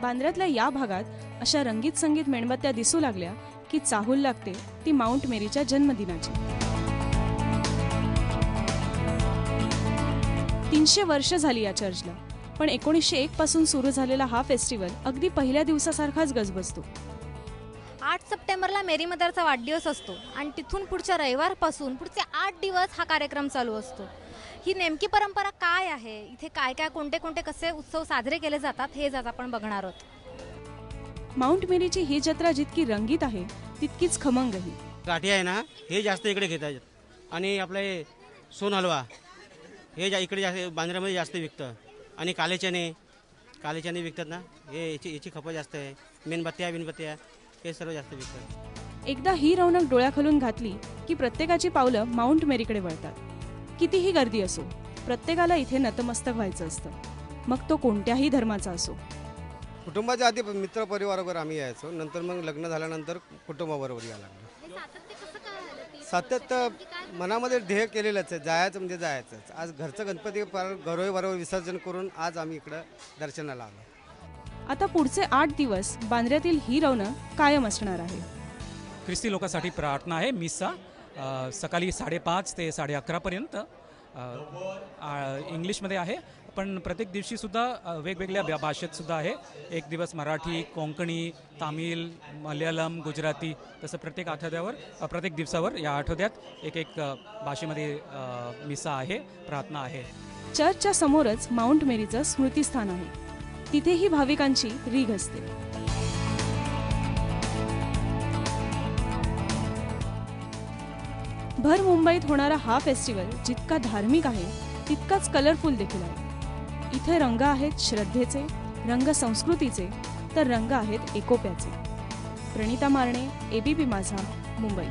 बांद्र्यातल्या या भागात अशा रंगीत संगीत मेणबत्त्या दिसू लागल्या की चाहूल लागते ती माउंट मेरीच्या जन्मदिनाची. 300 वर्ष झाली या चर्चला, पण 1901 पासून सुरू झालेला हा फेस्टिवल अगदी पहिल्या दिवसासारखाच गजबजतो. 8 सप्टेंबरला मेरी मदरचा वाढदिवस असतो आणि तिथून पुढच्या रविवारपासून पुढचे 8 दिवस हा कार्यक्रम चालू असतो. ही नेमकी परंपरा काय आहे, इथे काय काय कोणते कोणते कसे उत्सव साजरे केले जातात हेच आज आपण बघणार आहोत. माउंट मेरीची ही जत्रा जितकी रंगीत आहे तितकीच खमंगही. गाठी आहे ना, हे जास्त इकडे घेतात आणि आपले सोन हलवा हे इकडे जास्त बांद्र्यामध्ये जास्त विकतं आणि काले चणे विकतात ना, हे याची खपत जास्त आहे. मेणबत्त्या हे सर्व जास्त विकतात. एकदा ही रौनक डोळ्याखालून घातली की प्रत्येकाची पावलं माउंट मेरीकडे वळतात. कितीही गर्दी असो, प्रत्येकाला इथे नतमस्तक व्हायचं असतं, मग तो कोणत्याही धर्माचा असो. कुटुंबाच्या आधी मित्र परिवाराबरोबर आम्ही यायचो, नंतर मग लग्न झाल्यानंतर कुटुंबाबरोबर यायला लागलो. सातत्य मनामध्ये ध्येय केलेलंच आहे, जायचं म्हणजे जायचंच. आज घरचं गणपती घरोघरोबर विसर्जन करून आज आम्ही इकडं दर्शनाला आलो. आता पुढचे 8 दिवस बांद्र्यातील ही रौनक कायम असणार आहे. ख्रिस्ती लोकांसाठी प्रार्थना आहे, मिसा सकाळी 5:30 ते 11:30 पर्यंत. इंग्लिशमध्ये आहे, पण प्रत्येक दिवशीसुद्धा वेगवेगळ्या भाषेत सुद्धा आहे. एक दिवस मराठी, कोंकणी, तामिळ, मल्याळम, गुजराती, तसं प्रत्येक दिवसावर या आठवड्यात एक भाषेमध्ये मिसा आहे, प्रार्थना आहे. चर्चच्या समोरच माउंट मेरीचं स्मृतिस्थान आहे, तिथेही भाविकांची रीघ असते. भर मुंबईत होणारा हा फेस्टिवल जितका धार्मिक आहे तितकाच कलरफुल देखील आहे. इथे रंग आहेत श्रद्धेचे, रंग संस्कृतीचे, तर रंग आहेत एकोप्याचे. प्रणिता मारणे, ABP माझा, मुंबई.